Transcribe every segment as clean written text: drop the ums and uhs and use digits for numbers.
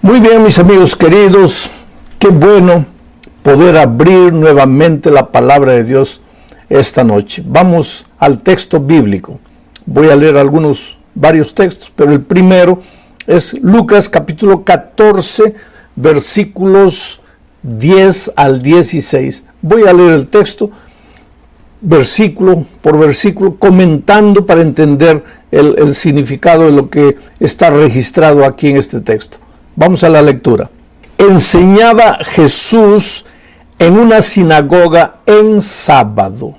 Muy bien, mis amigos queridos, qué bueno poder abrir nuevamente la palabra de Dios esta noche. Vamos al texto bíblico. Voy a leer varios textos, pero el primero es Lucas capítulo 14, versículos 10 al 16. Voy a leer el texto versículo por versículo, comentando para entender el significado de lo que está registrado aquí en este texto. Vamos a la lectura. Enseñaba Jesús en una sinagoga en sábado.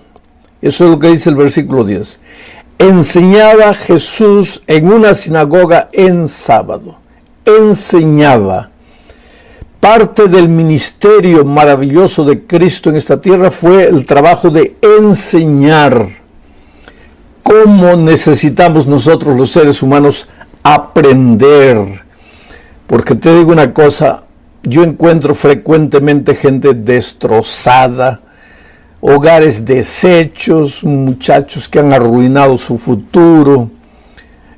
Eso es lo que dice el versículo 10. Enseñaba Jesús en una sinagoga en sábado. Enseñaba. Parte del ministerio maravilloso de Cristo en esta tierra fue el trabajo de enseñar. ¿Cómo necesitamos nosotros los seres humanos aprender? Porque te digo una cosa, yo encuentro frecuentemente gente destrozada, hogares deshechos, muchachos que han arruinado su futuro.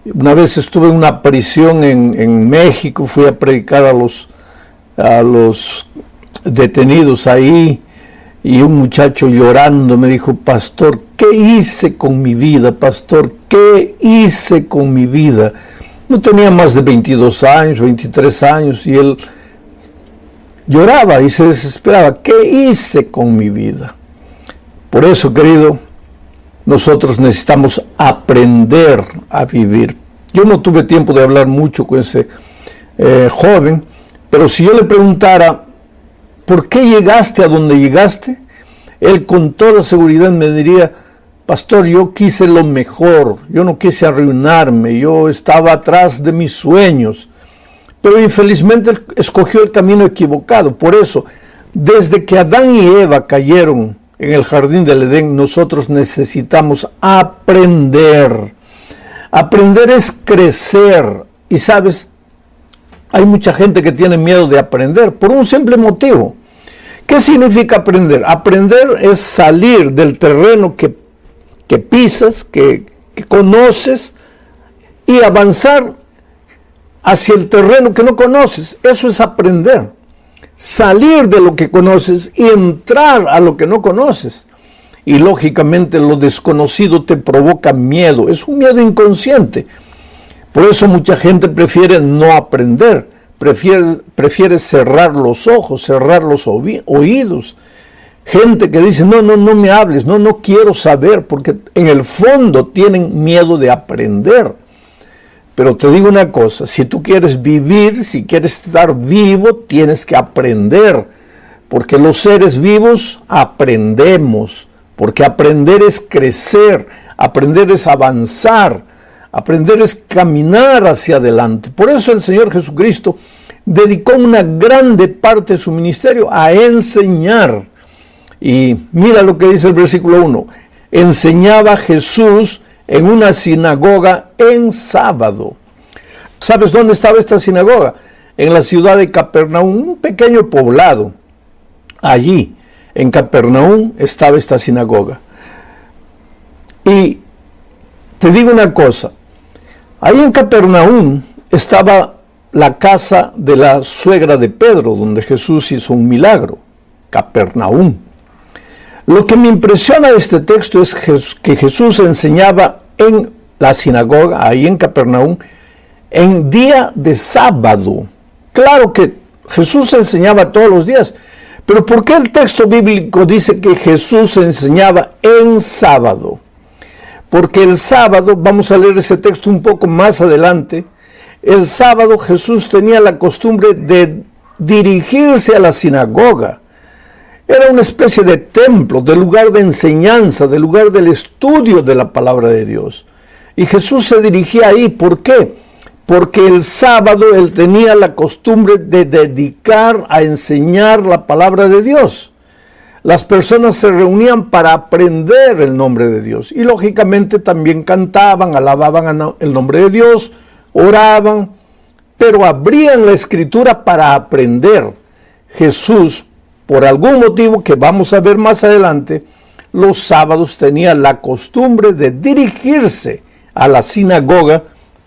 Una vez estuve en una prisión en México, fui a predicar a los detenidos ahí, y un muchacho llorando me dijo: pastor, ¿qué hice con mi vida? Pastor, ¿qué hice con mi vida? No tenía más de 22 años, 23 años, y él lloraba y se desesperaba. ¿Qué hice con mi vida? Por eso, querido, nosotros necesitamos aprender a vivir. Yo no tuve tiempo de hablar mucho con ese joven, pero si yo le preguntara, ¿por qué llegaste a donde llegaste? Él con toda seguridad me diría: pastor, yo quise lo mejor, yo no quise arruinarme, yo estaba atrás de mis sueños, pero infelizmente él escogió el camino equivocado. Por eso, desde que Adán y Eva cayeron en el jardín del Edén, nosotros necesitamos aprender. Aprender es crecer. Y sabes, hay mucha gente que tiene miedo de aprender por un simple motivo. ¿Qué significa aprender? Aprender es salir del terreno que pisas, que conoces, y avanzar hacia el terreno que no conoces. Eso es aprender. Salir de lo que conoces y entrar a lo que no conoces. Y lógicamente lo desconocido te provoca miedo. Es un miedo inconsciente. Por eso mucha gente prefiere no aprender. Prefiere cerrar los ojos, cerrar los oídos. Gente que dice: no me hables, no quiero saber, porque en el fondo tienen miedo de aprender. Pero te digo una cosa, si tú quieres vivir, si quieres estar vivo, tienes que aprender, porque los seres vivos aprendemos, porque aprender es crecer, aprender es avanzar, aprender es caminar hacia adelante. Por eso el Señor Jesucristo dedicó una grande parte de su ministerio a enseñar. Y mira lo que dice el versículo 1. Enseñaba Jesús en una sinagoga en sábado. ¿Sabes dónde estaba esta sinagoga? En la ciudad de Capernaum, un pequeño poblado. Allí, en Capernaum, estaba esta sinagoga. Y te digo una cosa. Ahí en Capernaum estaba la casa de la suegra de Pedro, donde Jesús hizo un milagro. Capernaum. Lo que me impresiona de este texto es que Jesús enseñaba en la sinagoga, ahí en Capernaum, en día de sábado. Claro que Jesús enseñaba todos los días, pero ¿por qué el texto bíblico dice que Jesús enseñaba en sábado? Porque el sábado, vamos a leer ese texto un poco más adelante, el sábado Jesús tenía la costumbre de dirigirse a la sinagoga. Era una especie de templo, de lugar de enseñanza, de lugar del estudio de la palabra de Dios. Y Jesús se dirigía ahí. ¿Por qué? Porque el sábado él tenía la costumbre de dedicar a enseñar la palabra de Dios. Las personas se reunían para aprender el nombre de Dios. Y lógicamente también cantaban, alababan el nombre de Dios, oraban, pero abrían la Escritura para aprender. Jesús, por algún motivo que vamos a ver más adelante, los sábados tenía la costumbre de dirigirse a la sinagoga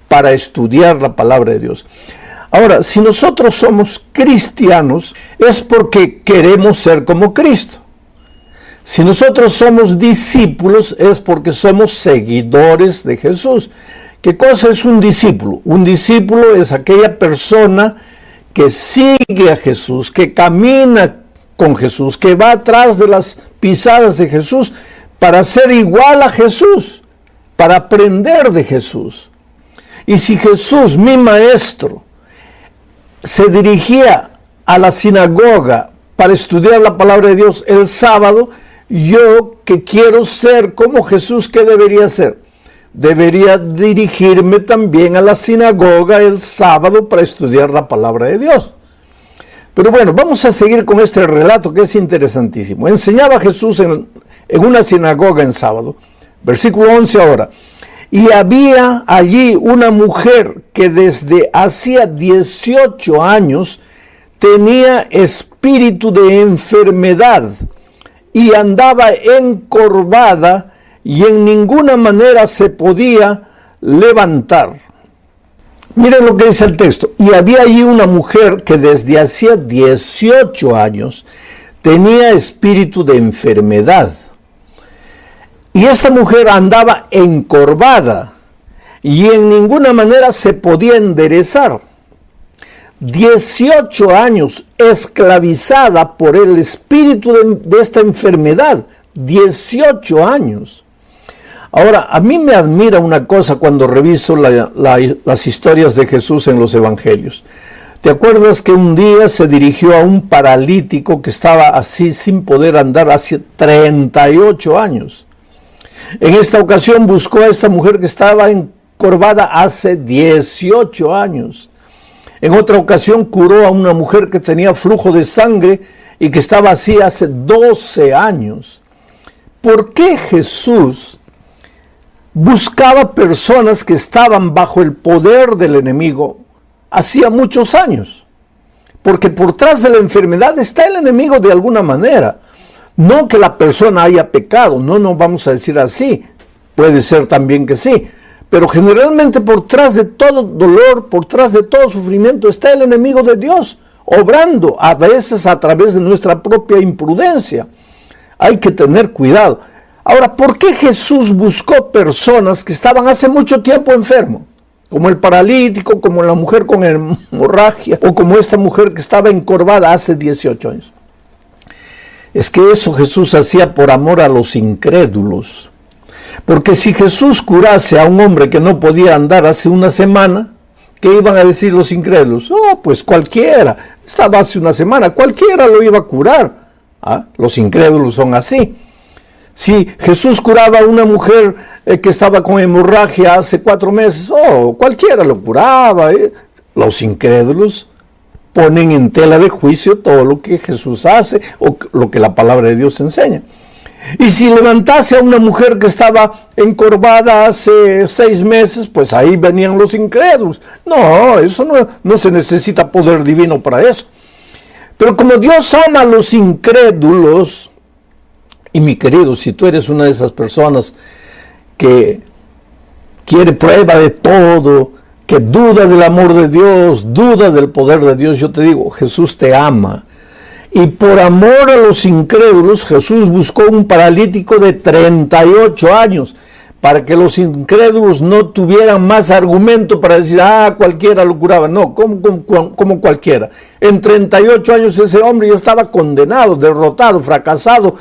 para estudiar la palabra de Dios. Ahora, si nosotros somos cristianos, es porque queremos ser como Cristo. Si nosotros somos discípulos, es porque somos seguidores de Jesús. ¿Qué cosa es un discípulo? Un discípulo es aquella persona que sigue a Jesús, que camina con Jesús, que va atrás de las pisadas de Jesús para ser igual a Jesús, para aprender de Jesús. Y si Jesús, mi maestro, se dirigía a la sinagoga para estudiar la palabra de Dios el sábado, yo que quiero ser como Jesús, ¿qué debería hacer? Debería dirigirme también a la sinagoga el sábado para estudiar la palabra de Dios. Pero bueno, vamos a seguir con este relato que es interesantísimo. Enseñaba Jesús en una sinagoga en sábado. Versículo 11 ahora. Y había allí una mujer que desde hacía 18 años tenía espíritu de enfermedad y andaba encorvada y en ninguna manera se podía levantar. Miren lo que dice el texto. Y había allí una mujer que desde hacía 18 años tenía espíritu de enfermedad. Y esta mujer andaba encorvada y en ninguna manera se podía enderezar. 18 años esclavizada por el espíritu de esta enfermedad. 18 años. Ahora, a mí me admira una cosa cuando reviso las historias de Jesús en los evangelios. ¿Te acuerdas que un día se dirigió a un paralítico que estaba así sin poder andar hace 38 años? En esta ocasión buscó a esta mujer que estaba encorvada hace 18 años. En otra ocasión curó a una mujer que tenía flujo de sangre y que estaba así hace 12 años. ¿Por qué Jesús buscaba personas que estaban bajo el poder del enemigo hacía muchos años? Porque por detrás de la enfermedad está el enemigo de alguna manera. No que la persona haya pecado, no vamos a decir así. Puede ser también que sí. Pero generalmente por detrás de todo dolor, por detrás de todo sufrimiento está el enemigo de Dios, obrando a veces a través de nuestra propia imprudencia. Hay que tener cuidado. Ahora, ¿por qué Jesús buscó personas que estaban hace mucho tiempo enfermos? Como el paralítico, como la mujer con hemorragia, o como esta mujer que estaba encorvada hace 18 años. Es que eso Jesús hacía por amor a los incrédulos. Porque si Jesús curase a un hombre que no podía andar hace una semana, ¿qué iban a decir los incrédulos? Oh, pues cualquiera, estaba hace una semana, cualquiera lo iba a curar. Los incrédulos son así. Si Jesús curaba a una mujer que estaba con hemorragia hace 4 meses, oh, cualquiera lo curaba. Los incrédulos ponen en tela de juicio todo lo que Jesús hace o lo que la palabra de Dios enseña. Y si levantase a una mujer que estaba encorvada hace 6 meses, pues ahí venían los incrédulos. No, eso no se necesita poder divino para eso. Pero como Dios ama a los incrédulos, y mi querido, si tú eres una de esas personas que quiere prueba de todo, que duda del amor de Dios, duda del poder de Dios, yo te digo, Jesús te ama. Y por amor a los incrédulos, Jesús buscó un paralítico de 38 años, para que los incrédulos no tuvieran más argumento para decir, cualquiera lo curaba. No, como cualquiera. En 38 años ese hombre ya estaba condenado, derrotado, fracasado.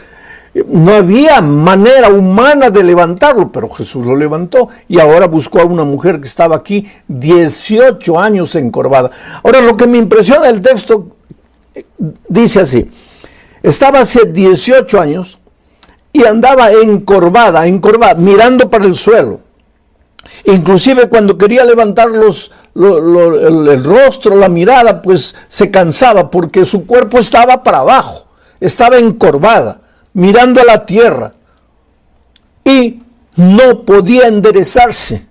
No había manera humana de levantarlo, pero Jesús lo levantó y ahora buscó a una mujer que estaba aquí 18 años encorvada. Ahora, lo que me impresiona del texto dice así: estaba hace 18 años y andaba encorvada, mirando para el suelo. Inclusive cuando quería levantar el rostro, la mirada, pues se cansaba porque su cuerpo estaba para abajo, estaba encorvada, mirando a la tierra y no podía enderezarse.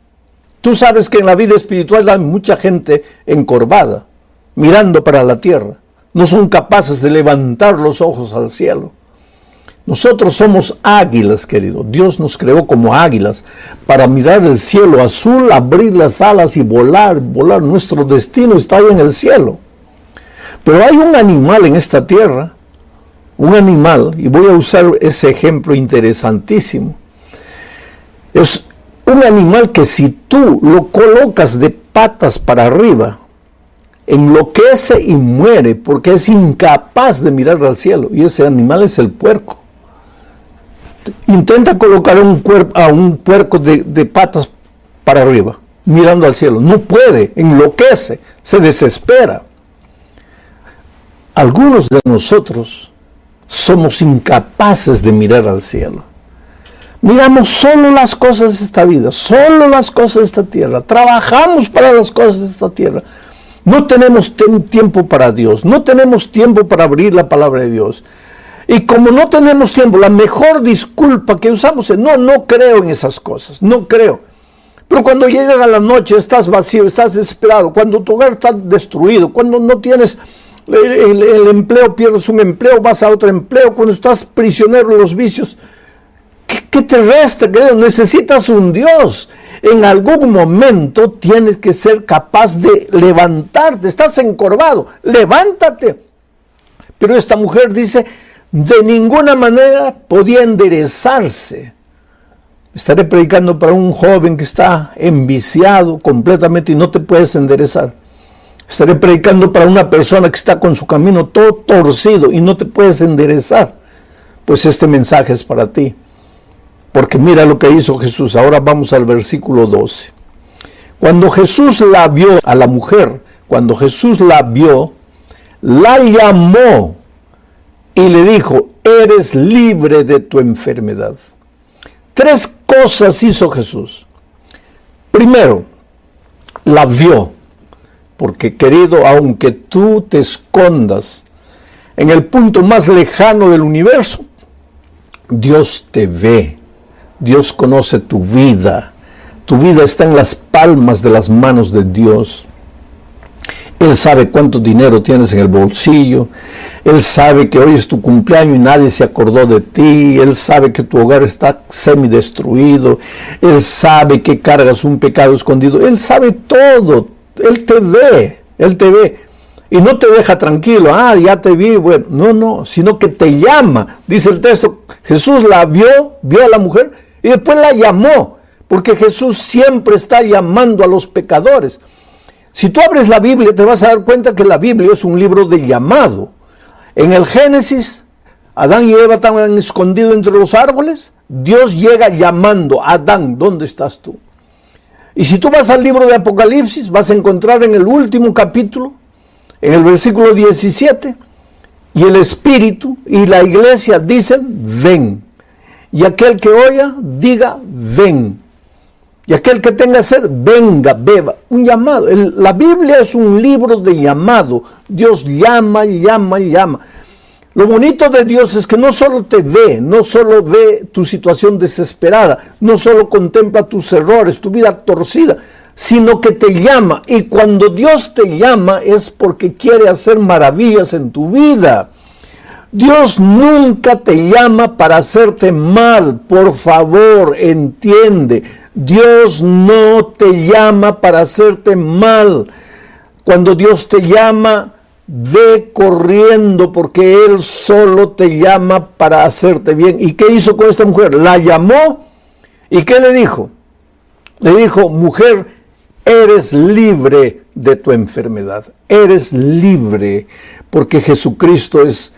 Tú sabes que en la vida espiritual hay mucha gente encorvada, mirando para la tierra. No son capaces de levantar los ojos al cielo. Nosotros somos águilas, querido. Dios nos creó como águilas para mirar el cielo azul, abrir las alas y volar, volar. Nuestro destino está ahí en el cielo. Pero hay un animal en esta tierra, un animal, y voy a usar ese ejemplo interesantísimo. Es un animal que si tú lo colocas de patas para arriba, enloquece y muere porque es incapaz de mirar al cielo. Y ese animal es el puerco. Intenta colocar a un puerco de patas para arriba, mirando al cielo. No puede, enloquece, se desespera. Algunos de nosotros somos incapaces de mirar al cielo. Miramos solo las cosas de esta vida, solo las cosas de esta tierra. Trabajamos para las cosas de esta tierra. No tenemos tiempo para Dios, no tenemos tiempo para abrir la palabra de Dios. Y como no tenemos tiempo, la mejor disculpa que usamos es, no creo en esas cosas, no creo. Pero cuando llega a la noche estás vacío, estás desesperado, cuando tu hogar está destruido, cuando no tienes el empleo, pierdes un empleo, vas a otro empleo, cuando estás prisionero de los vicios, ¿qué te resta, querido? Necesitas un Dios. En algún momento tienes que ser capaz de levantarte, estás encorvado, levántate. Pero esta mujer dice, de ninguna manera podía enderezarse. Estaré predicando para un joven que está enviciado completamente y no te puedes enderezar. Estaré predicando para una persona que está con su camino todo torcido y no te puedes enderezar. Pues este mensaje es para ti. Porque mira lo que hizo Jesús. Ahora vamos al versículo 12. Cuando Jesús la vio, a la mujer, cuando Jesús la vio, la llamó y le dijo, eres libre de tu enfermedad. 3 cosas hizo Jesús. Primero, la vio. Porque, querido, aunque tú te escondas en el punto más lejano del universo, Dios te ve. Dios conoce tu vida. Tu vida está en las palmas de las manos de Dios. Él sabe cuánto dinero tienes en el bolsillo. Él sabe que hoy es tu cumpleaños y nadie se acordó de ti. Él sabe que tu hogar está semidestruido. Él sabe que cargas un pecado escondido. Él sabe todo. Él te ve. Él te ve. Y no te deja tranquilo. Ya te vi. Bueno, no. Sino que te llama. Dice el texto, Jesús la vio a la mujer y después la llamó. Porque Jesús siempre está llamando a los pecadores. Si tú abres la Biblia, te vas a dar cuenta que la Biblia es un libro de llamado. En el Génesis, Adán y Eva estaban escondidos entre los árboles. Dios llega llamando, Adán, ¿dónde estás tú? Y si tú vas al libro de Apocalipsis, vas a encontrar en el último capítulo, en el versículo 17, y el Espíritu y la iglesia dicen, ven. Y aquel que oiga, diga, ven. Y aquel que tenga sed, venga, beba. Un llamado. La Biblia es un libro de llamado. Dios llama. Lo bonito de Dios es que no solo te ve, no solo ve tu situación desesperada, no solo contempla tus errores, tu vida torcida, sino que te llama. Y cuando Dios te llama es porque quiere hacer maravillas en tu vida. Dios nunca te llama para hacerte mal. Por favor, entiende. Dios no te llama para hacerte mal. Cuando Dios te llama, ve corriendo porque Él solo te llama para hacerte bien. ¿Y qué hizo con esta mujer? La llamó. ¿Y qué le dijo? Le dijo, mujer, eres libre de tu enfermedad. Eres libre porque Jesucristo es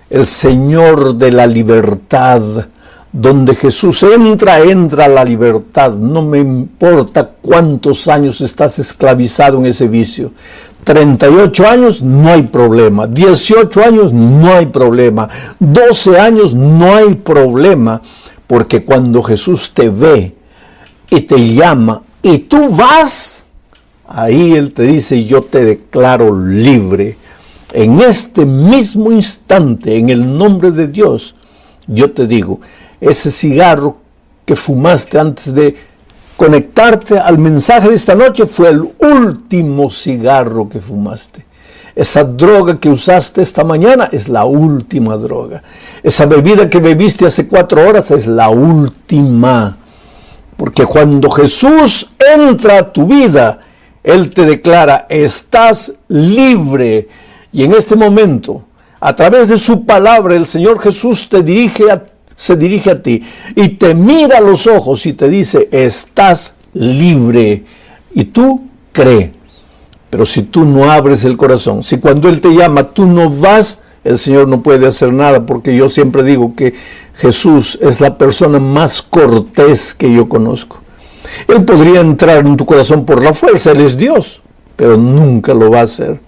el Señor de la libertad. Donde Jesús entra la libertad. No me importa cuántos años estás esclavizado en ese vicio. 38 años, no hay problema. 18 años, no hay problema. 12 años, no hay problema. Porque cuando Jesús te ve y te llama y tú vas, ahí Él te dice, yo te declaro libre. En este mismo instante, en el nombre de Dios, yo te digo, ese cigarro que fumaste antes de conectarte al mensaje de esta noche fue el último cigarro que fumaste. Esa droga que usaste esta mañana es la última droga. Esa bebida que bebiste hace 4 horas es la última. Porque cuando Jesús entra a tu vida, Él te declara, estás libre. Y en este momento, a través de su palabra, el Señor Jesús se dirige a ti y te mira a los ojos y te dice, estás libre. Y tú crees. Pero si tú no abres el corazón, si cuando Él te llama tú no vas, el Señor no puede hacer nada, porque yo siempre digo que Jesús es la persona más cortés que yo conozco. Él podría entrar en tu corazón por la fuerza, Él es Dios, pero nunca lo va a hacer.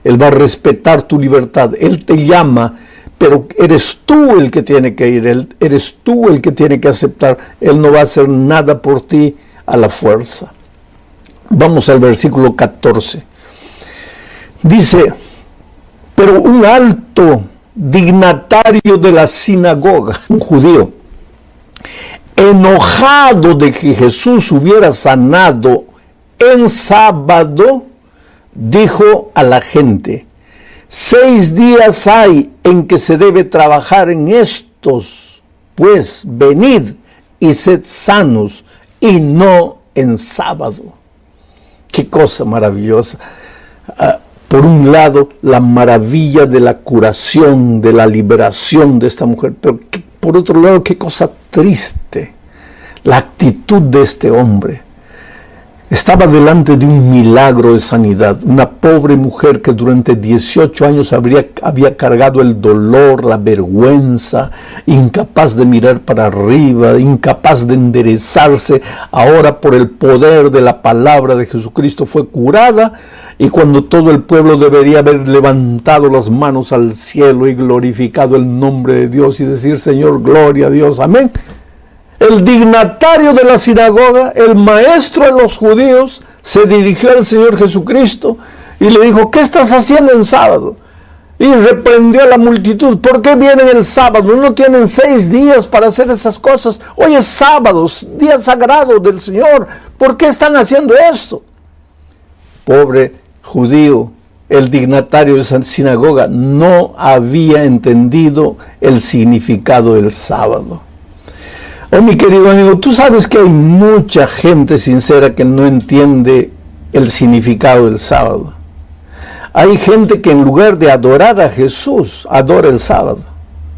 Él va a respetar tu libertad, Él te llama, pero eres tú el que tiene que ir, eres tú el que tiene que aceptar. Él no va a hacer nada por ti a la fuerza. Vamos al versículo 14. Dice, pero un alto dignatario de la sinagoga, un judío, enojado de que Jesús hubiera sanado en sábado, dijo a la gente, 6 días hay en que se debe trabajar en estos, pues venid y sed sanos, y no en sábado. Qué cosa maravillosa. Por un lado, la maravilla de la curación, de la liberación de esta mujer, pero por otro lado, qué cosa triste, la actitud de este hombre. Estaba delante de un milagro de sanidad, una pobre mujer que durante 18 años había cargado el dolor, la vergüenza, incapaz de mirar para arriba, incapaz de enderezarse. Ahora, por el poder de la palabra de Jesucristo, fue curada, y cuando todo el pueblo debería haber levantado las manos al cielo y glorificado el nombre de Dios y decir, Señor, gloria a Dios, amén. El dignatario de la sinagoga, el maestro de los judíos, se dirigió al Señor Jesucristo y le dijo, ¿qué estás haciendo en sábado? Y reprendió a la multitud, ¿por qué vienen el sábado? ¿No tienen 6 días para hacer esas cosas? Hoy es sábado, día sagrado del Señor, ¿por qué están haciendo esto? Pobre judío, el dignatario de esa sinagoga no había entendido el significado del sábado. Oh, mi querido amigo, tú sabes que hay mucha gente sincera que no entiende el significado del sábado. Hay gente que en lugar de adorar a Jesús, adora el sábado.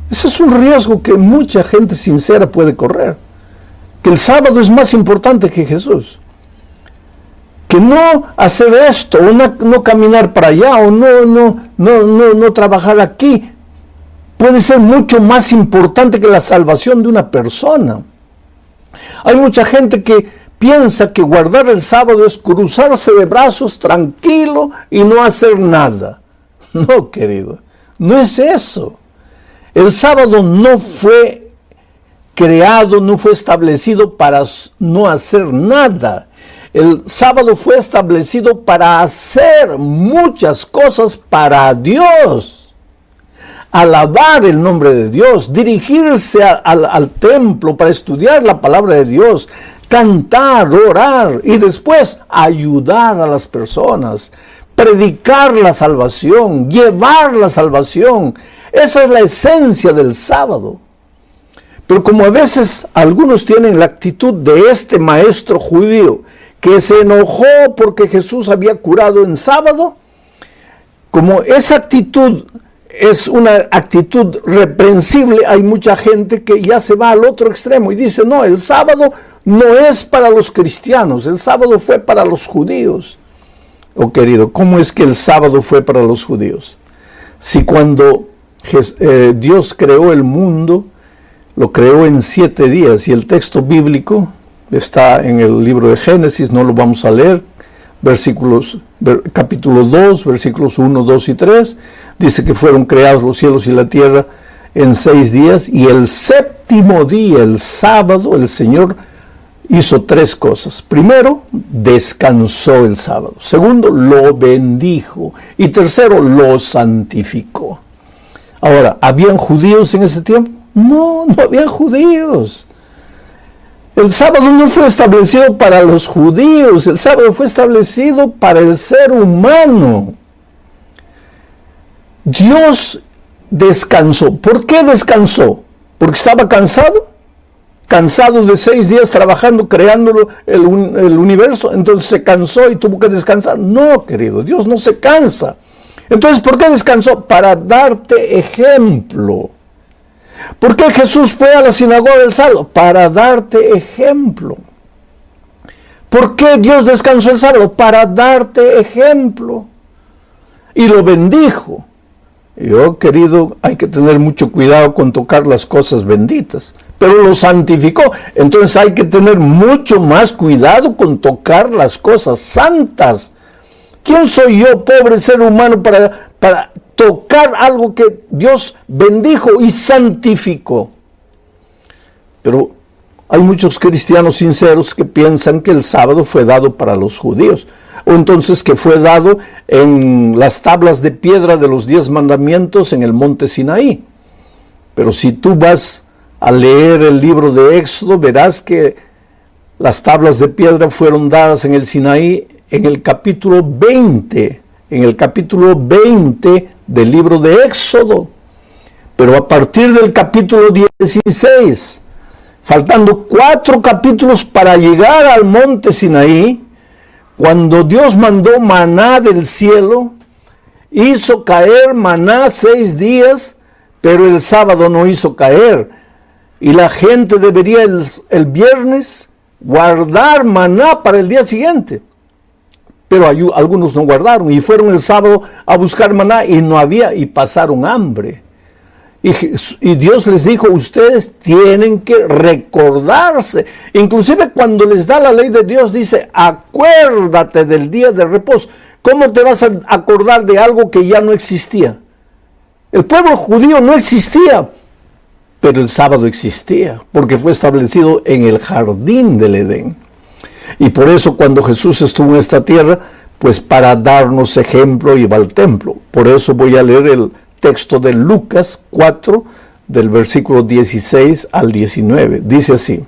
Ese es un riesgo que mucha gente sincera puede correr. Que el sábado es más importante que Jesús. Que no hacer esto, o no caminar para allá, o no trabajar aquí, puede ser mucho más importante que la salvación de una persona. Hay mucha gente que piensa que guardar el sábado es cruzarse de brazos tranquilo y no hacer nada. No, querido, no es eso. El sábado no fue creado, no fue establecido para no hacer nada. El sábado fue establecido para hacer muchas cosas para Dios. Alabar el nombre de Dios, dirigirse al templo para estudiar la palabra de Dios, cantar, orar y después ayudar a las personas, predicar la salvación, llevar la salvación. Esa es la esencia del sábado. Pero como a veces algunos tienen la actitud de este maestro judío que se enojó porque Jesús había curado en sábado, como esa actitud es una actitud reprensible, hay mucha gente que ya se va al otro extremo y dice, no, el sábado no es para los cristianos, el sábado fue para los judíos. Oh querido, ¿cómo es que el sábado fue para los judíos? Si cuando Dios creó el mundo, lo creó en 7 días, y el texto bíblico está en el libro de Génesis, no lo vamos a leer, capítulo 2, versículos 1, 2 y 3, dice que fueron creados los cielos y la tierra en 6 días, y el 7º día, el sábado, el Señor hizo 3 cosas. Primero, descansó el sábado. Segundo, lo bendijo. Y tercero, lo santificó. Ahora, ¿habían judíos en ese tiempo? No, no habían judíos. El sábado no fue establecido para los judíos, el sábado fue establecido para el ser humano. Dios descansó. ¿Por qué descansó? ¿Porque estaba cansado? ¿Cansado de 6 días trabajando, creando el universo? Entonces se cansó y tuvo que descansar. No, querido, Dios no se cansa. Entonces, ¿por qué descansó? Para darte ejemplo. ¿Por qué Jesús fue a la sinagoga el sábado? Para darte ejemplo. ¿Por qué Dios descansó el sábado? Para darte ejemplo. Y lo bendijo. Querido, hay que tener mucho cuidado con tocar las cosas benditas, pero lo santificó. Entonces hay que tener mucho más cuidado con tocar las cosas santas. ¿Quién soy yo, pobre ser humano, para tocar algo que Dios bendijo y santificó? Pero hay muchos cristianos sinceros que piensan que el sábado fue dado para los judíos, o entonces que fue dado en las tablas de piedra de los 10 mandamientos en el monte Sinaí. Pero si tú vas a leer el libro de Éxodo, verás que las tablas de piedra fueron dadas en el Sinaí en el capítulo 20, del libro de Éxodo. Pero a partir del capítulo 16, faltando 4 capítulos para llegar al monte Sinaí, cuando Dios mandó maná del cielo, hizo caer maná 6 días, pero el sábado no hizo caer. Y la gente debería el viernes guardar maná para el día siguiente. Pero algunos no guardaron y fueron el sábado a buscar maná y no había, y pasaron hambre. Y Dios les dijo, ustedes tienen que recordarse. Inclusive cuando les da la ley de Dios, dice, acuérdate del día de reposo. ¿Cómo te vas a acordar de algo que ya no existía? El pueblo judío no existía, pero el sábado existía, porque fue establecido en el jardín del Edén. Y por eso cuando Jesús estuvo en esta tierra, pues para darnos ejemplo iba al templo. Por eso voy a leer el texto de Lucas 4, del versículo 16 al 19. Dice así: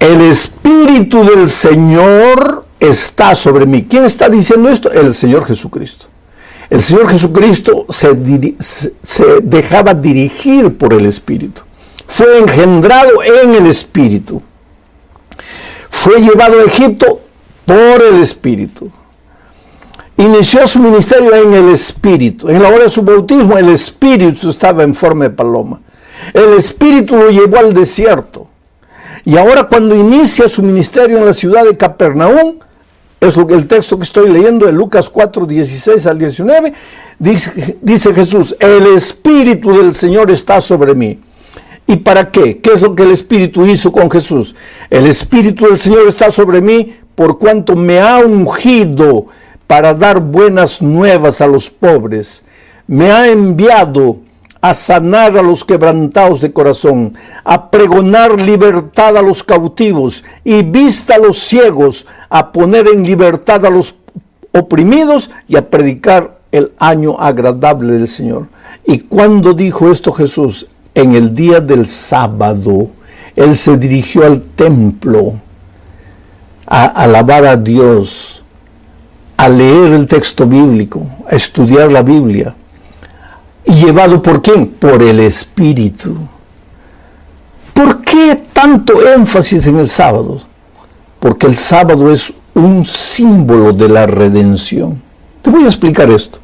el Espíritu del Señor está sobre mí. ¿Quién está diciendo esto? El Señor Jesucristo. El Señor Jesucristo se dejaba dirigir por el Espíritu. Fue engendrado en el Espíritu. Fue llevado a Egipto por el Espíritu. Inició su ministerio en el Espíritu. En la hora de su bautismo, el Espíritu estaba en forma de paloma. El Espíritu lo llevó al desierto. Y ahora cuando inicia su ministerio en la ciudad de Capernaum, es el texto que estoy leyendo de Lucas 4, 16 al 19, dice Jesús, el Espíritu del Señor está sobre mí. ¿Y para qué? ¿Qué es lo que el Espíritu hizo con Jesús? El Espíritu del Señor está sobre mí por cuanto me ha ungido para dar buenas nuevas a los pobres. Me ha enviado a sanar a los quebrantados de corazón, a pregonar libertad a los cautivos y vista a los ciegos, a poner en libertad a los oprimidos y a predicar el año agradable del Señor. ¿Y cuándo dijo esto Jesús? En el día del sábado. Él se dirigió al templo a alabar a Dios, a leer el texto bíblico, a estudiar la Biblia. ¿Y llevado por quién? Por el Espíritu. ¿Por qué tanto énfasis en el sábado? Porque el sábado es un símbolo de la redención. Te voy a explicar esto.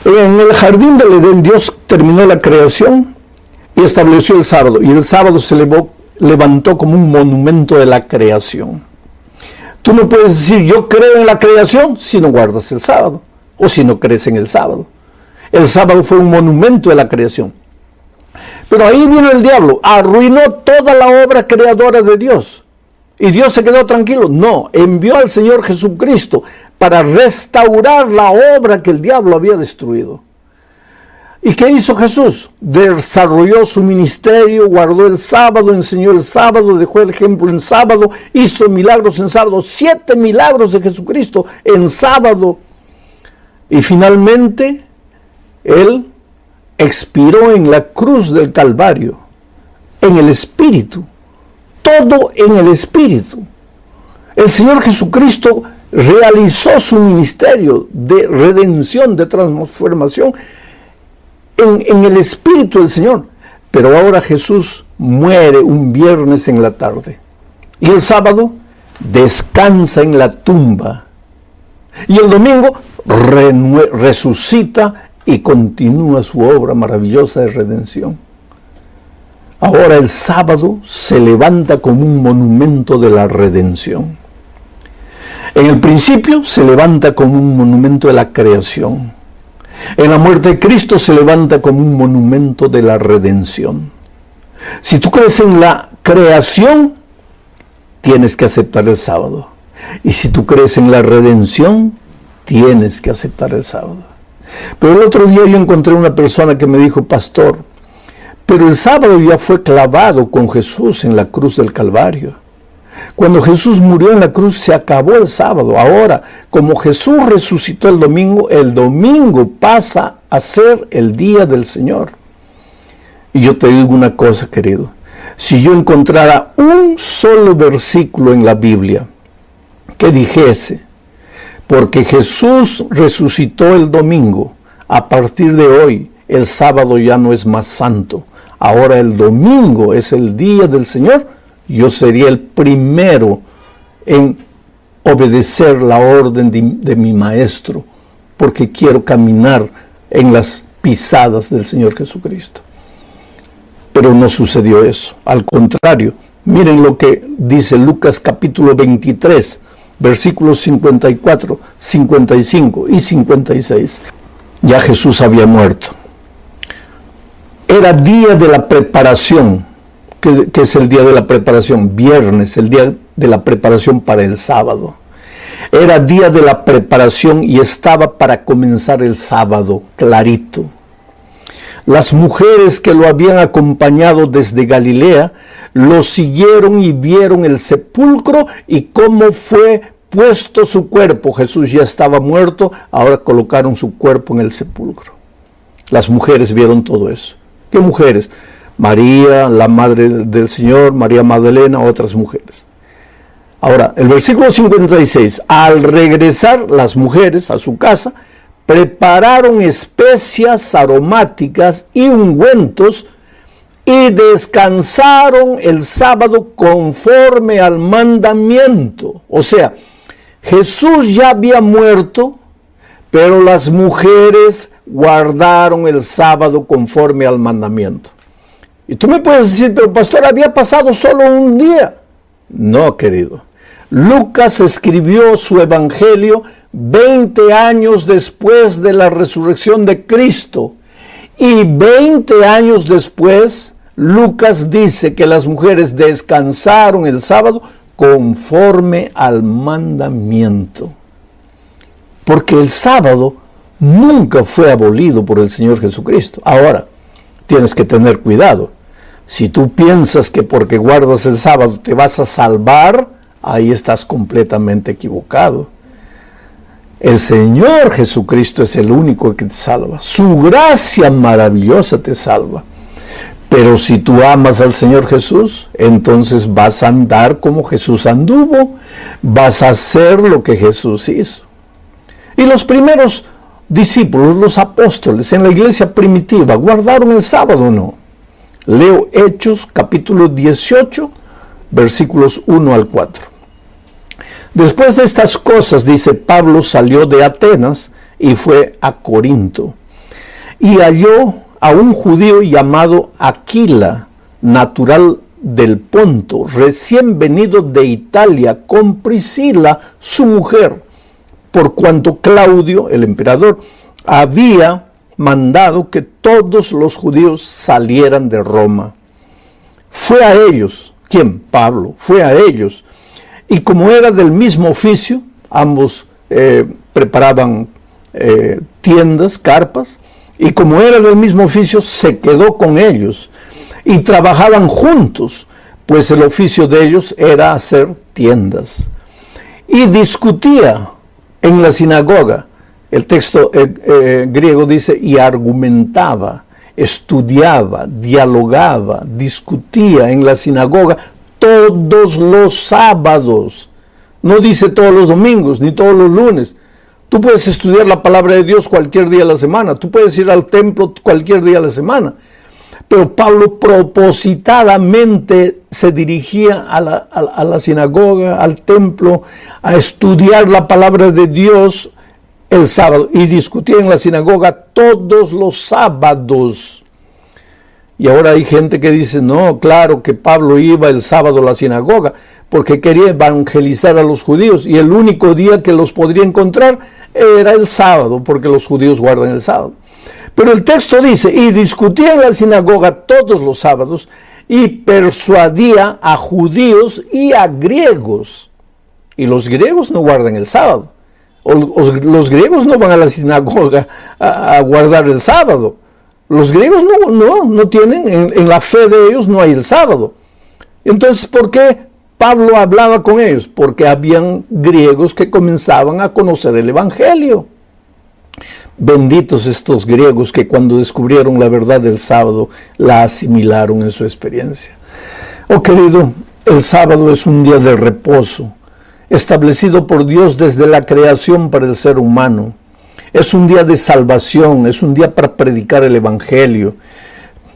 En el jardín del Edén, Dios terminó la creación y estableció el sábado. Y el sábado se levantó como un monumento de la creación. Tú no puedes decir, yo creo en la creación, si no guardas el sábado, o si no crees en el sábado. El sábado fue un monumento de la creación. Pero ahí vino el diablo, arruinó toda la obra creadora de Dios. ¿Y Dios se quedó tranquilo? No, envió al Señor Jesucristo para restaurar la obra que el diablo había destruido. ¿Y qué hizo Jesús? Desarrolló su ministerio, guardó el sábado, enseñó el sábado, dejó el ejemplo en sábado, hizo milagros en sábado, 7 milagros de Jesucristo en sábado. Y finalmente, Él expiró en la cruz del Calvario, en el Espíritu, todo en el Espíritu. El Señor Jesucristo realizó su ministerio de redención, de transformación, en el Espíritu del Señor. Pero ahora Jesús muere un viernes en la tarde. Y el sábado descansa en la tumba. Y el domingo resucita y continúa su obra maravillosa de redención. Ahora el sábado se levanta como un monumento de la redención. En el principio se levanta como un monumento de la creación. En la muerte de Cristo se levanta como un monumento de la redención. Si tú crees en la creación, tienes que aceptar el sábado. Y si tú crees en la redención, tienes que aceptar el sábado. Pero el otro día yo encontré una persona que me dijo: pastor, pero el sábado ya fue clavado con Jesús en la cruz del Calvario. Cuando Jesús murió en la cruz se acabó el sábado. Ahora, como Jesús resucitó el domingo pasa a ser el día del Señor. Y yo te digo una cosa, querido. Si yo encontrara un solo versículo en la Biblia que dijese: porque Jesús resucitó el domingo, a partir de hoy el sábado ya no es más santo, ahora el domingo es el día del Señor, yo sería el primero en obedecer la orden de mi maestro, porque quiero caminar en las pisadas del Señor Jesucristo. Pero no sucedió eso. Al contrario, miren lo que dice Lucas capítulo 23, versículos 54, 55 y 56. Ya Jesús había muerto. Era día de la preparación. ¿Qué es el día de la preparación? Viernes, el día de la preparación para el sábado. Era día de la preparación y estaba para comenzar el sábado, clarito. Las mujeres que lo habían acompañado desde Galilea lo siguieron y vieron el sepulcro y cómo fue puesto su cuerpo. Jesús ya estaba muerto, ahora colocaron su cuerpo en el sepulcro. Las mujeres vieron todo eso. ¿Qué mujeres? María, la madre del Señor, María Magdalena, otras mujeres. Ahora, el versículo 56, al regresar las mujeres a su casa, prepararon especias aromáticas y ungüentos y descansaron el sábado conforme al mandamiento. O sea, Jesús ya había muerto, pero las mujeres guardaron el sábado conforme al mandamiento. Y tú me puedes decir: pero pastor, había pasado solo un día. No, querido. Lucas escribió su evangelio 20 años después de la resurrección de Cristo. Y 20 años después, Lucas dice que las mujeres descansaron el sábado conforme al mandamiento. Porque el sábado nunca fue abolido por el Señor Jesucristo. Ahora, tienes que tener cuidado. Si tú piensas que porque guardas el sábado te vas a salvar, ahí estás completamente equivocado. El Señor Jesucristo es el único que te salva. Su gracia maravillosa te salva. Pero si tú amas al Señor Jesús, entonces vas a andar como Jesús anduvo, vas a hacer lo que Jesús hizo. Y los primeros discípulos, los apóstoles en la iglesia primitiva, ¿guardaron el sábado o no? Leo Hechos capítulo 18, versículos 1 al 4. Después de estas cosas, dice, Pablo salió de Atenas y fue a Corinto. Y halló a un judío llamado Aquila, natural del Ponto, recién venido de Italia, con Priscila, su mujer, por cuanto Claudio, el emperador, había mandado que todos los judíos salieran de Roma. Fue a ellos. ¿Quién? Pablo. Fue a ellos. Y como era del mismo oficio, ambos preparaban tiendas, carpas, y como era del mismo oficio, se quedó con ellos. Y trabajaban juntos, pues el oficio de ellos era hacer tiendas. Y discutía en la sinagoga. El texto griego dice, y argumentaba, estudiaba, dialogaba, discutía en la sinagoga todos los sábados. No dice todos los domingos, ni todos los lunes, Tú puedes estudiar la palabra de Dios cualquier día de la semana. Tú puedes ir al templo cualquier día de la semana. Pero Pablo propositadamente se dirigía a la sinagoga, al templo, a estudiar la palabra de Dios el sábado. Y discutía en la sinagoga todos los sábados. Y ahora hay gente que dice, no, claro que Pablo iba el sábado a la sinagoga porque quería evangelizar a los judíos. Y el único día que los podría encontrar era el sábado, porque los judíos guardan el sábado. Pero el texto dice, y discutía en la sinagoga todos los sábados, y persuadía a judíos y a griegos. Y los griegos no guardan el sábado. Los griegos no van a la sinagoga a guardar el sábado. Los griegos no tienen, en la fe de ellos no hay el sábado. Entonces, ¿por qué Pablo hablaba con ellos? Porque habían griegos que comenzaban a conocer el evangelio. Benditos estos griegos que cuando descubrieron la verdad del sábado, la asimilaron en su experiencia. Oh querido, el sábado es un día de reposo, establecido por Dios desde la creación para el ser humano. Es un día de salvación, es un día para predicar el evangelio.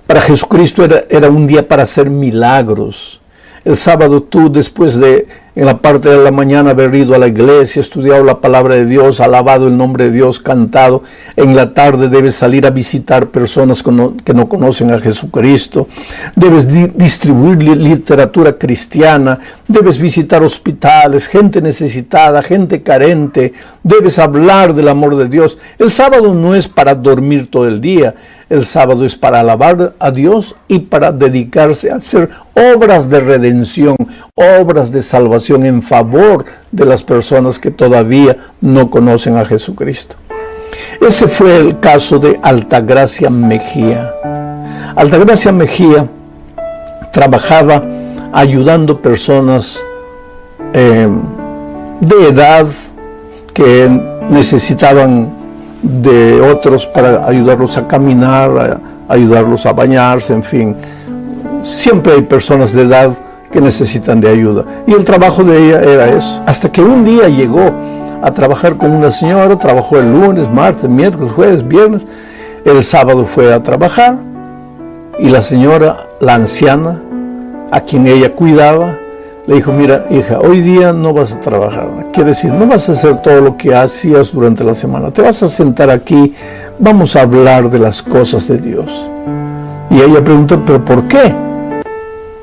Para Jesucristo era un día para hacer milagros. El sábado tú, después de, en la parte de la mañana, haber ido a la iglesia, estudiado la palabra de Dios, alabado el nombre de Dios, cantado, en la tarde debes salir a visitar personas que no conocen a Jesucristo, debes distribuir literatura cristiana, debes visitar hospitales, gente necesitada, gente carente, debes hablar del amor de Dios. El sábado no es para dormir todo el día. El sábado es para alabar a Dios y para dedicarse a hacer obras de redención, obras de salvación en favor de las personas que todavía no conocen a Jesucristo. Ese fue el caso de Altagracia Mejía. Altagracia Mejía trabajaba ayudando personas de edad que necesitaban de otros para ayudarlos a caminar, a ayudarlos a bañarse, en fin. Siempre hay personas de edad que necesitan de ayuda. Y el trabajo de ella era eso. Hasta que un día llegó a trabajar con una señora, trabajó el lunes, martes, miércoles, jueves, viernes. El sábado fue a trabajar y la señora, la anciana, a quien ella cuidaba, le dijo, mira, hija, hoy día no vas a trabajar. Quiere decir, no vas a hacer todo lo que hacías durante la semana. Te vas a sentar aquí, vamos a hablar de las cosas de Dios. Y ella preguntó, ¿pero por qué?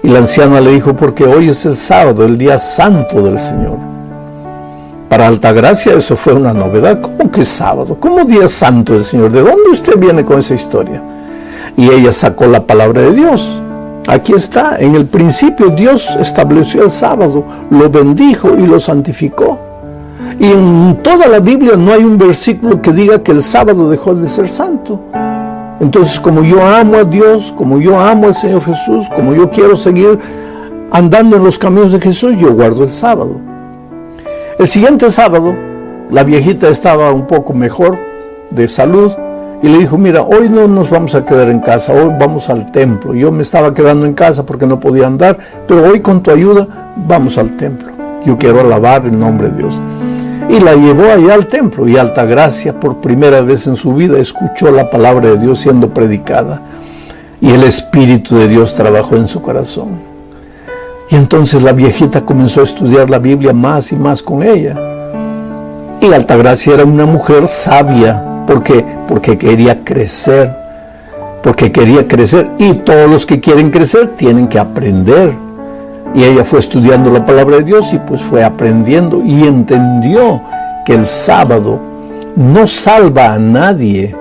Y la anciana le dijo, porque hoy es el sábado, el día santo del Señor. Para Altagracia eso fue una novedad. ¿Cómo que sábado? ¿Cómo día santo del Señor? ¿De dónde usted viene con esa historia? Y ella sacó la palabra de Dios. Aquí está, en el principio Dios estableció el sábado, lo bendijo y lo santificó. Y en toda la Biblia no hay un versículo que diga que el sábado dejó de ser santo. Entonces, como yo amo a Dios, como yo amo al Señor Jesús, como yo quiero seguir andando en los caminos de Jesús, yo guardo el sábado. El siguiente sábado, la viejita estaba un poco mejor de salud, y le dijo, mira, hoy no nos vamos a quedar en casa, hoy vamos al templo. Yo me estaba quedando en casa porque no podía andar, pero hoy con tu ayuda vamos al templo. Yo quiero alabar el nombre de Dios. Y la llevó allá al templo y Altagracia por primera vez en su vida escuchó la palabra de Dios siendo predicada. Y el Espíritu de Dios trabajó en su corazón. Y entonces la viejita comenzó a estudiar la Biblia más y más con ella. Y Altagracia era una mujer sabia. ¿Por qué? Porque quería crecer. Y todos los que quieren crecer tienen que aprender. Y ella fue estudiando la palabra de Dios y pues fue aprendiendo y entendió que el sábado no salva a nadie,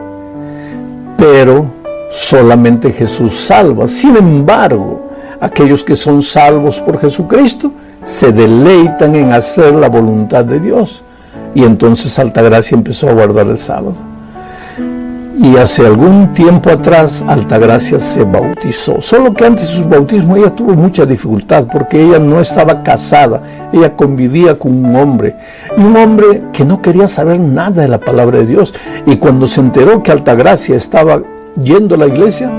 pero solamente Jesús salva. Sin embargo, aquellos que son salvos por Jesucristo se deleitan en hacer la voluntad de Dios. Y entonces Altagracia empezó a guardar el sábado. Y hace algún tiempo atrás Altagracia se bautizó. Solo que antes de su bautismo ella tuvo mucha dificultad porque ella no estaba casada. Ella convivía con un hombre. Y un hombre que no quería saber nada de la palabra de Dios. Y cuando se enteró que Altagracia estaba yendo a la iglesia,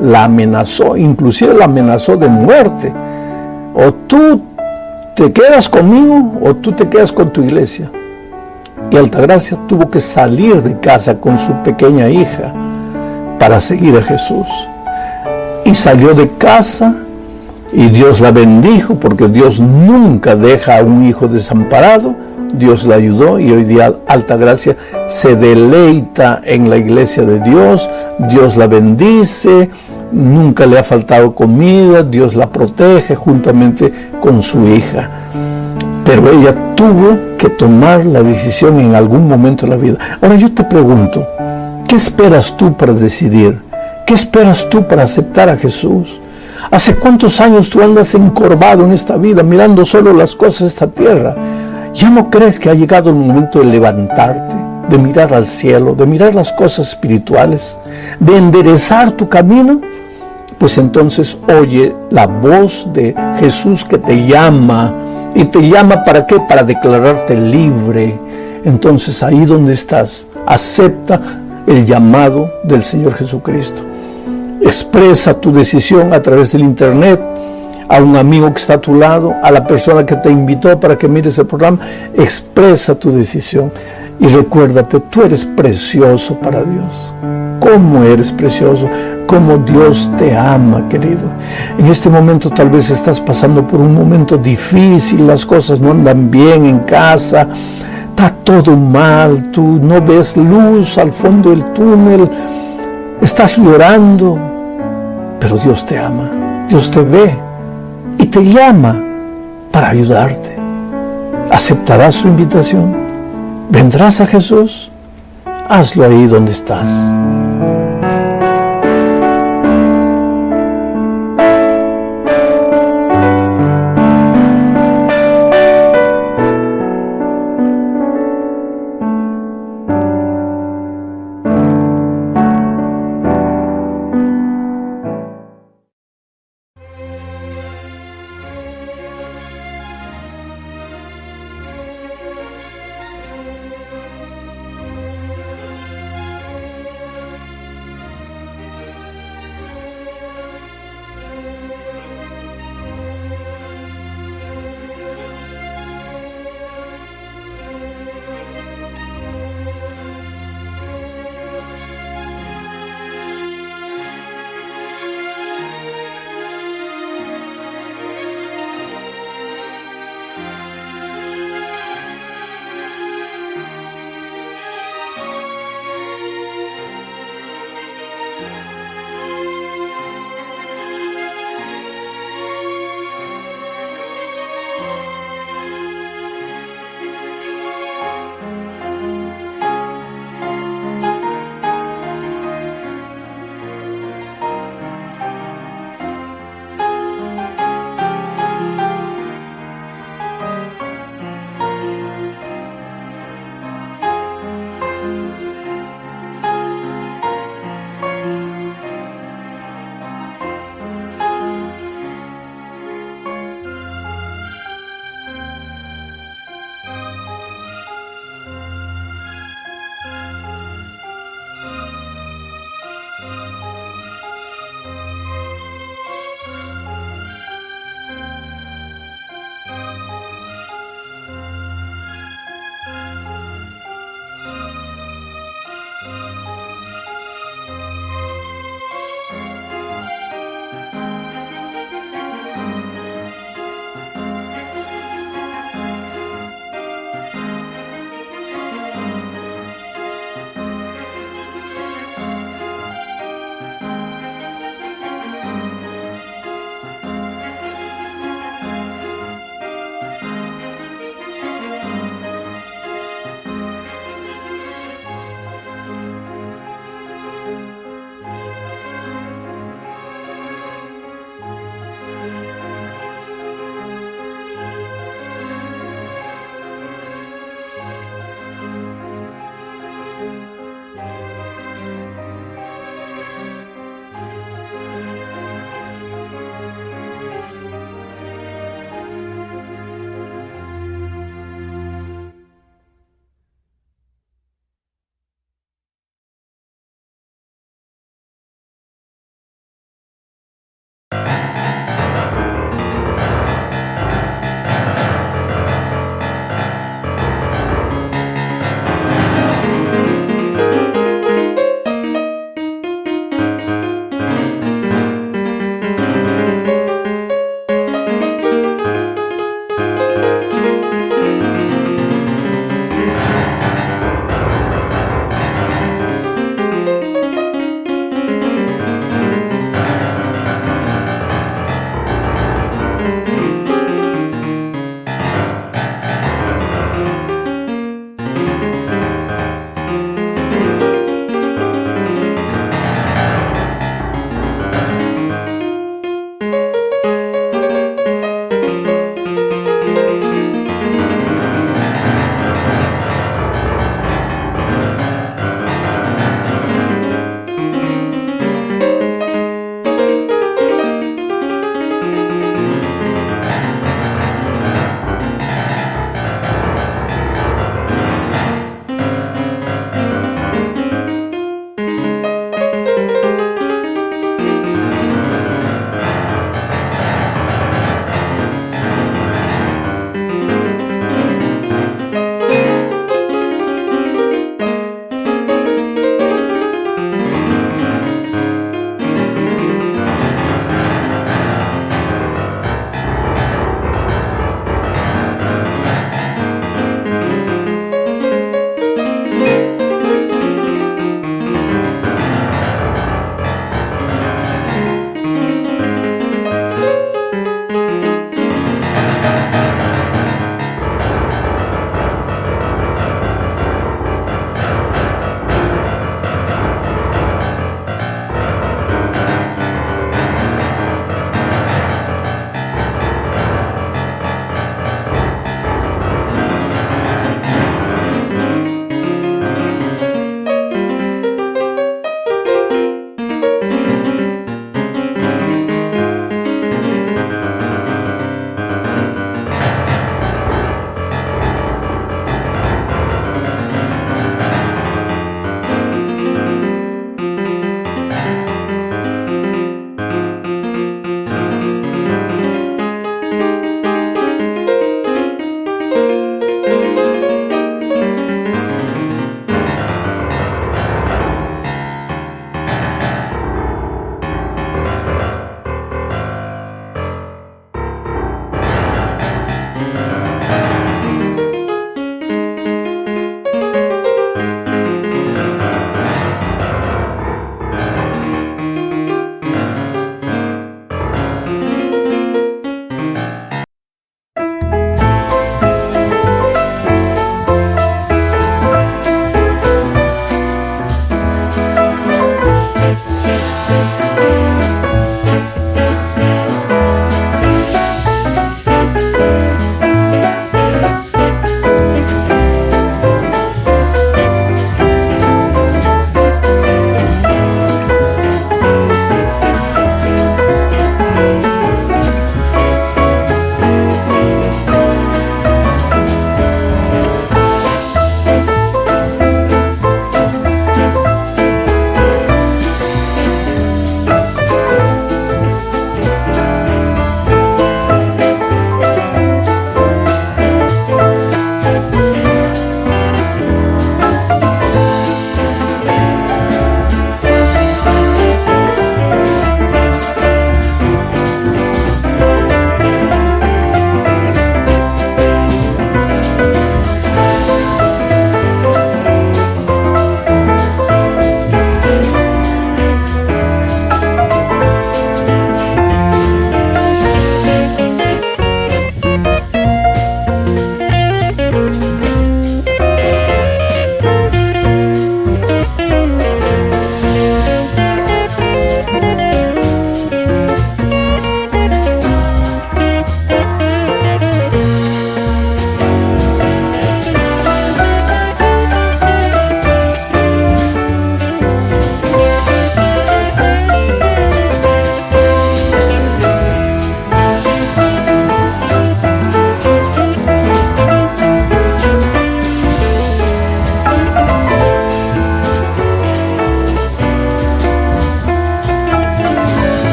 la amenazó. Inclusive la amenazó de muerte. O tú te quedas conmigo o tú te quedas con tu iglesia. Y Altagracia tuvo que salir de casa con su pequeña hija para seguir a Jesús. Y salió de casa y Dios la bendijo, porque Dios nunca deja a un hijo desamparado. Dios la ayudó y hoy día Altagracia se deleita en la iglesia de Dios. Dios la bendice, nunca le ha faltado comida, Dios la protege juntamente con su hija. Pero ella tuvo que tomar la decisión en algún momento de la vida. Ahora yo te pregunto, ¿qué esperas tú para decidir? ¿Qué esperas tú para aceptar a Jesús? ¿Hace cuántos años tú andas encorvado en esta vida, mirando solo las cosas de esta tierra? ¿Ya no crees que ha llegado el momento de levantarte, de mirar al cielo, de mirar las cosas espirituales, de enderezar tu camino? Pues entonces oye la voz de Jesús que te llama. ¿Y te llama para qué? Para declararte libre. Entonces ahí donde estás, acepta el llamado del Señor Jesucristo. Expresa tu decisión a través del internet, a un amigo que está a tu lado, a la persona que te invitó para que mires el programa. Expresa tu decisión y recuérdate, tú eres precioso para Dios. ¿Cómo eres precioso? ¿Cómo Dios te ama, querido? En este momento tal vez estás pasando por un momento difícil, las cosas no andan bien en casa, está todo mal, tú no ves luz al fondo del túnel, estás llorando, pero Dios te ama, Dios te ve y te llama para ayudarte. ¿Aceptarás su invitación? ¿Vendrás a Jesús? Hazlo ahí donde estás.